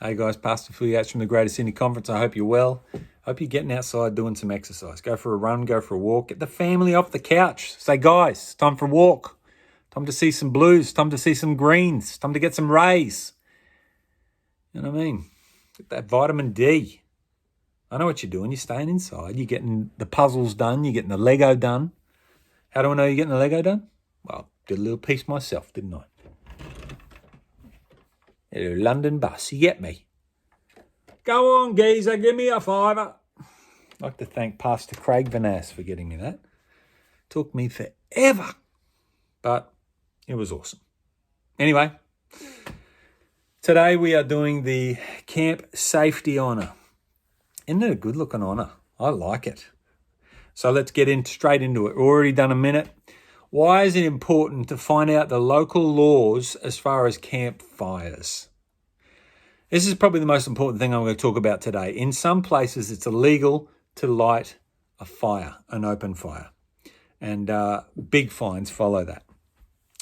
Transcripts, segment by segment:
Hey guys, Pastor Phil Yates from the Greater Sydney Conference. I hope you're well. Hope you're getting outside doing some exercise. Go for a run, go for a walk. Get the family off the couch. Say, guys, it's time for a walk. Time to see some blues. Time to see some greens. Time to get some rays. You know what I mean? Get that vitamin D. I know what you're doing. You're staying inside. You're getting the puzzles done. You're getting the Lego done. How do I know you're getting the Lego done? Well, did a little piece myself, didn't I? A London bus. You get me? Go on, geezer. Give me a fiver. I'd like to thank Pastor Craig Vanass for getting me that. Took me forever, but it was awesome. Anyway, today we are doing the Camp Safety Honour. Isn't it a good looking honour? I like it. So let's get straight into it. We've already done a minute. Why is it important to find out the local laws as far as campfires? This is probably the most important thing I'm going to talk about today. In some places, it's illegal to light a fire, an open fire. And big fines follow that.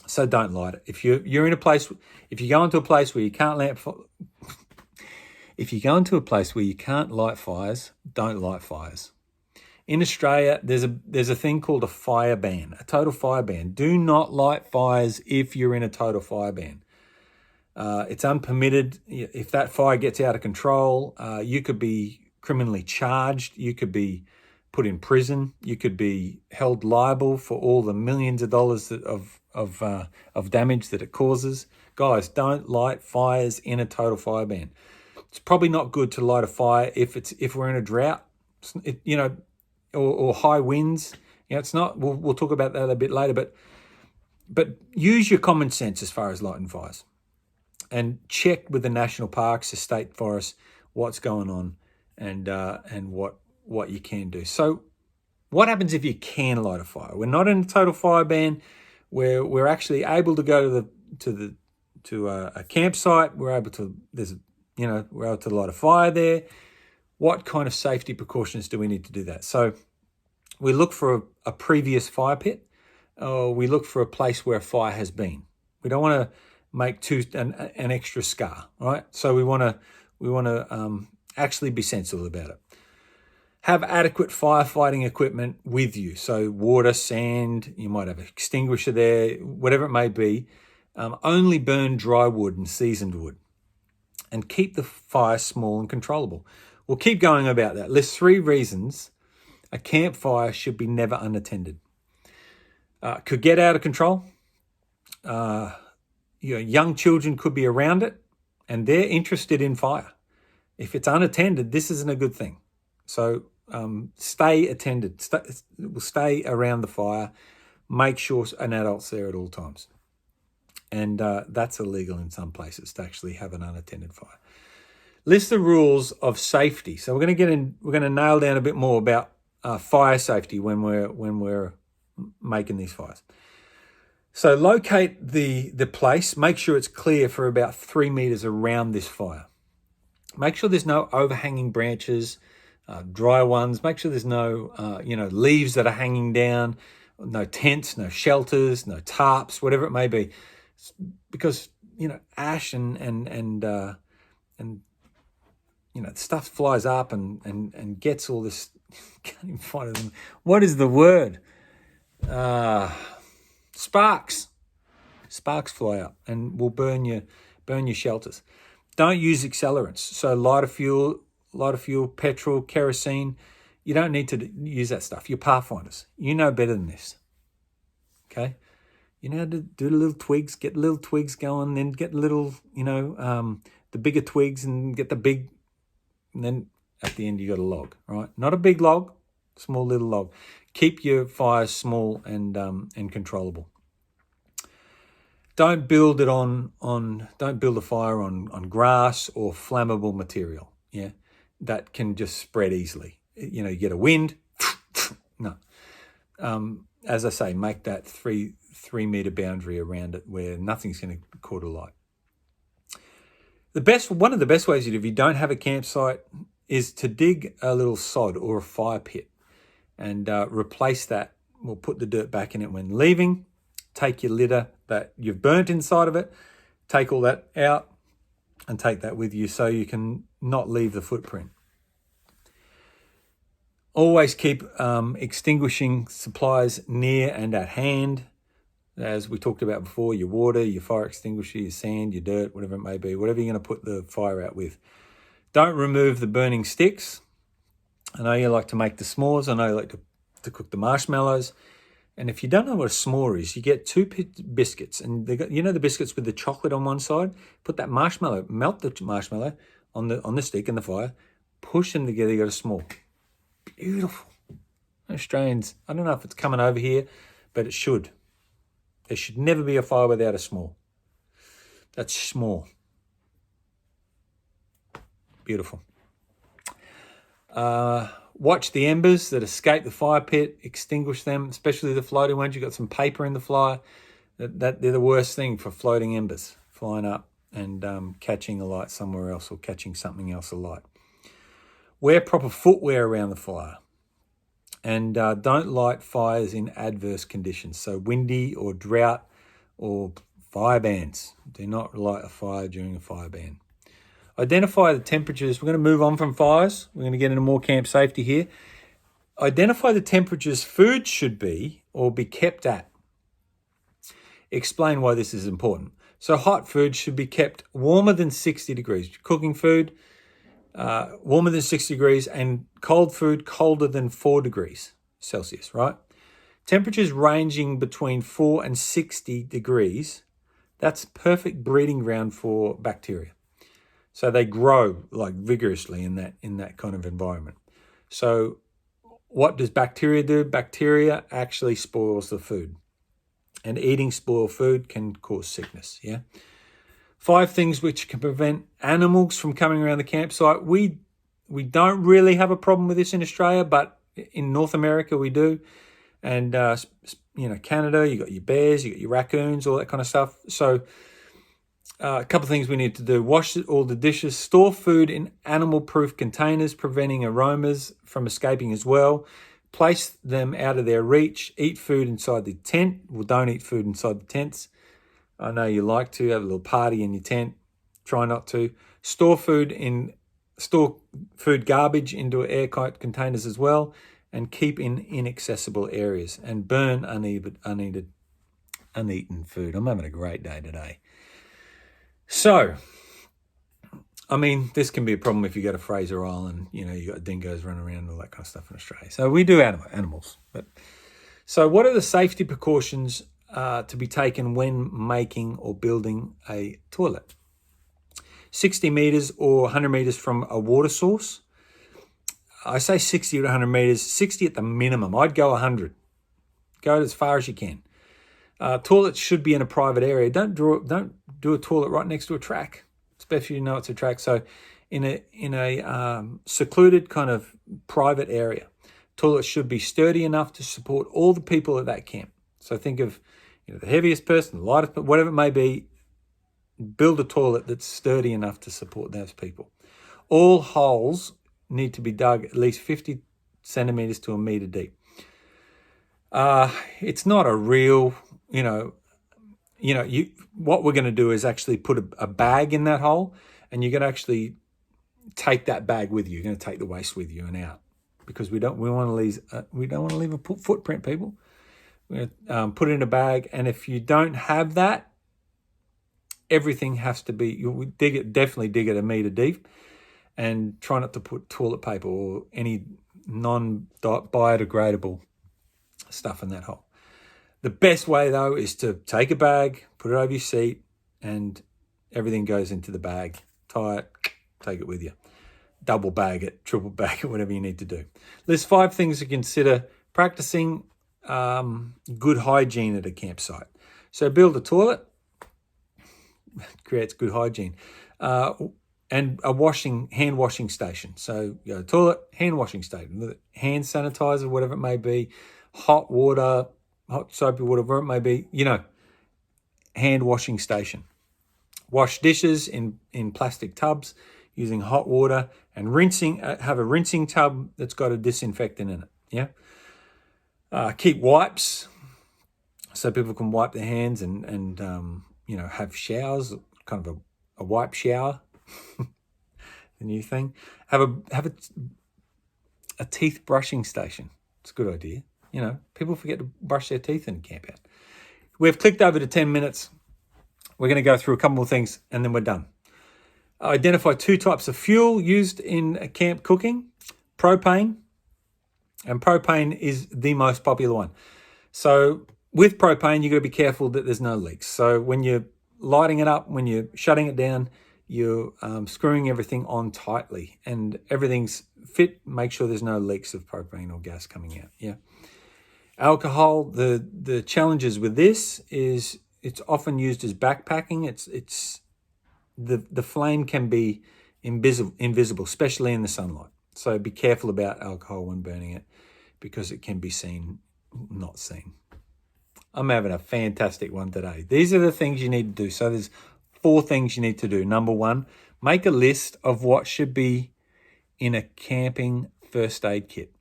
So don't light it. If you go into a place where you can't light fires, don't light fires. In Australia, there's a thing called a fire ban, a total fire ban. Do not light fires if you're in a total fire ban. It's unpermitted. If that fire gets out of control, you could be criminally charged. You could be put in prison. You could be held liable for all the millions of dollars of damage that it causes. Guys, don't light fires in a total fire ban. It's probably not good to light a fire if we're in a drought. Or high winds. It's not. We'll talk about that a bit later. But use your common sense as far as lighting fires, and check with the national parks, the state forests, what's going on, and what you can do. So, what happens if you can light a fire? We're not in a total fire ban. We're actually able to go to a campsite. We're able to light a fire there. What kind of safety precautions do we need to do that? So we look for a previous fire pit, or we look for a place where a fire has been. We don't want to make an extra scar, right? So we want to actually be sensible about it. Have adequate firefighting equipment with you. So water, sand, you might have an extinguisher there, whatever it may be. Only burn dry wood and seasoned wood, and keep the fire small and controllable. We'll keep going about that. List 3 reasons a campfire should be never unattended. Could get out of control. Young children could be around it, and they're interested in fire. If it's unattended, this isn't a good thing. So stay attended. Stay around the fire. Make sure an adult's there at all times. And that's illegal in some places to actually have an unattended fire. List the rules of safety. So we're going to nail down a bit more about fire safety when we're making these fires. So locate the place. Make sure it's clear for about 3 meters around this fire. Make sure there's no overhanging branches, dry ones. Make sure there's no leaves that are hanging down, no tents, no shelters, no tarps, whatever it may be, because ash and stuff flies up and gets all this. Can't even find them. What is the word? Sparks. Sparks fly up and will burn your shelters. Don't use accelerants. So lighter fuel, petrol, kerosene. You don't need to use that stuff. You're Pathfinders. You know better than this. Okay? You know how to do the little twigs, get little twigs going, then get little, the bigger twigs and get the big. And then at the end, you got a log, right? Not a big log, small little log. Keep your fires small and controllable. Don't build it don't build a fire on grass or flammable material. Yeah, that can just spread easily. You get a wind. No. As I say, make that 3 meter boundary around it where nothing's going to caught alight. One of the best ways if you don't have a campsite is to dig a little sod or a fire pit and replace that. We'll put the dirt back in it when leaving. Take your litter that you've burnt inside of it. Take all that out. and take that with you so you can not leave the footprint. Always keep extinguishing supplies near and at hand. As we talked about before, your water, your fire extinguisher, your sand, your dirt, whatever it may be, whatever you're going to put the fire out with. Don't remove the burning sticks. I know you like to make the s'mores. I know you like to cook the marshmallows. And if you don't know what a s'more is, you get two biscuits. And they got, you know, the biscuits with the chocolate on one side? Put that marshmallow, melt the marshmallow on the stick in the fire, push them together, you got a s'more. Beautiful. Australians, I don't know if it's coming over here, but it should. There should never be a fire without a s'more. That's s'more. Beautiful. Watch the embers that escape the fire pit, extinguish them, especially the floating ones. You've got some paper in the fire. They're the worst thing for floating embers, flying up and catching a light somewhere else or catching something else alight. Wear proper footwear around the fire. And don't light fires in adverse conditions. So windy or drought or fire bans. Do not light a fire during a fire ban. Identify the temperatures. We're going to move on from fires. We're going to get into more camp safety here. Identify the temperatures food should be or be kept at. Explain why this is important. So hot food should be kept warmer than 60 degrees. Cooking food, warmer than 60 degrees, and cold food colder than 4 degrees Celsius, right? Temperatures ranging between 4 and 60 degrees, that's perfect breeding ground for bacteria. So they grow like vigorously in that kind of environment. So what does bacteria do? Bacteria actually spoils the food. And eating spoiled food can cause sickness, yeah? 5 things which can prevent animals from coming around the campsite. We don't really have a problem with this in Australia, but in North America we do. And, Canada, you got your bears, you got your raccoons, all that kind of stuff. So a couple of things we need to do. Wash all the dishes. Store food in animal-proof containers, preventing aromas from escaping as well. Place them out of their reach. Eat food inside the tent. Well, don't eat food inside the tents. I know you like to have a little party in your tent. Try not to. Store food garbage into airtight containers as well, and keep in inaccessible areas. And burn uneaten food. I'm having a great day today. So, I mean, this can be a problem if you go to Fraser Island. You know, you got dingoes running around and all that kind of stuff in Australia. So we do animals. So what are the safety precautions to be taken when making or building a toilet? 60 metres or 100 metres from a water source. I say 60 to 100 metres, 60 at the minimum. I'd go 100. Go as far as you can. Toilets should be in a private area. Don't do a toilet right next to a track, especially if you know it's a track. So in a secluded kind of private area, toilets should be sturdy enough to support all the people at that camp. So think of the heaviest person, the lightest, whatever it may be. Build a toilet that's sturdy enough to support those people. All holes need to be dug at least 50 centimetres to a metre deep. It's not a real, what we're going to do is actually put a bag in that hole, and you're going to actually take that bag with you. You're going to take the waste with you and out, because we don't want to leave a footprint, people. We're going to put it in a bag, and if you don't have that, everything has to be, definitely dig it a metre deep, and try not to put toilet paper or any non-biodegradable stuff in that hole. The best way, though, is to take a bag, put it over your seat, and everything goes into the bag. Tie it, take it with you. Double bag it, triple bag it, whatever you need to do. There's 5 things to consider practicing good hygiene at a campsite. So build a toilet, creates good hygiene, and a hand washing station. So you go to toilet, hand washing station, hand sanitizer, whatever it may be, hot water, hot soapy water, whatever it may be, hand washing station. Wash dishes in plastic tubs using hot water, and rinsing. Have a rinsing tub that's got a disinfectant in it. Yeah. Keep wipes so people can wipe their hands and have showers, kind of a wipe shower The new thing. Have a teeth brushing station. It's a good idea. You know, people forget to brush their teeth in a camp out. We've clicked over to 10 minutes. We're going to go through a couple more things and then we're done. Identify 2 types of fuel used in camp cooking. Propane. And propane is the most popular one. So with propane, you've got to be careful that there's no leaks. So when you're lighting it up, when you're shutting it down, you're screwing everything on tightly and everything's fit. Make sure there's no leaks of propane or gas coming out. Yeah. Alcohol, the challenges with this is it's often used as backpacking. It's the flame can be invisible, especially in the sunlight. So be careful about alcohol when burning it because it can be seen, not seen. I'm having a fantastic one today. These are the things you need to do. So there's 4 things you need to do. Number 1, make a list of what should be in a camping first aid kit.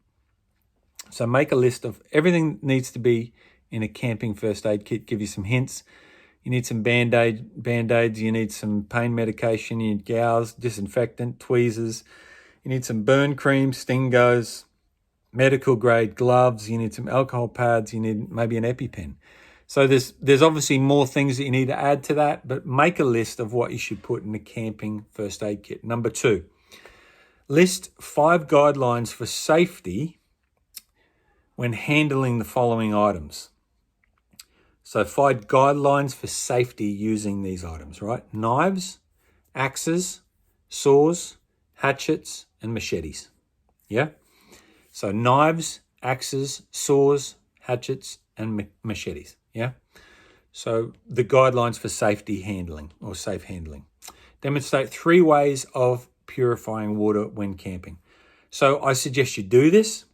So make a list of everything that needs to be in a camping first aid kit. Give you some hints. You need some Band-Aids. You need some pain medication. You need gauze, disinfectant, tweezers. You need some burn cream, Stingos, medical grade gloves. You need some alcohol pads. You need maybe an EpiPen. So there's obviously more things that you need to add to that, but make a list of what you should put in a camping first aid kit. Number 2, list 5 guidelines for safety when handling the following items. So 5 guidelines for safety using these items, right? Knives, axes, saws, hatchets, and machetes. Yeah? So knives, axes, saws, hatchets, and machetes. Yeah? So the guidelines for safety handling or safe handling. Demonstrate 3 ways of purifying water when camping. So I suggest you do this.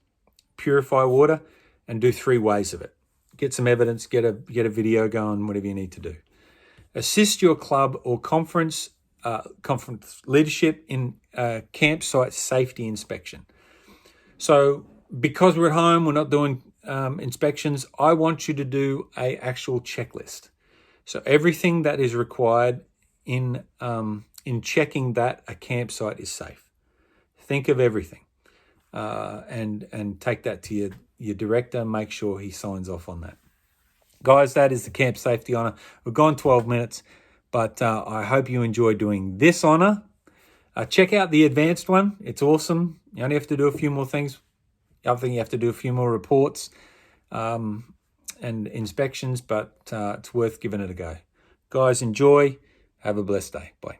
Purify water and do 3 ways of it. Get some evidence, get a video going, whatever you need to do. Assist your club or conference leadership in campsite safety inspection. So because we're at home, we're not doing inspections, I want you to do a actual checklist. So everything that is required in checking that a campsite is safe. Think of everything. And take that to your director, make sure he signs off on that. Guys, that is the Camp Safety Honour. We've gone 12 minutes, but I hope you enjoy doing this honour. Check out the advanced one. It's awesome. You only have to do a few more things. I think you have to do a few more reports and inspections, but it's worth giving it a go. Guys, enjoy. Have a blessed day. Bye.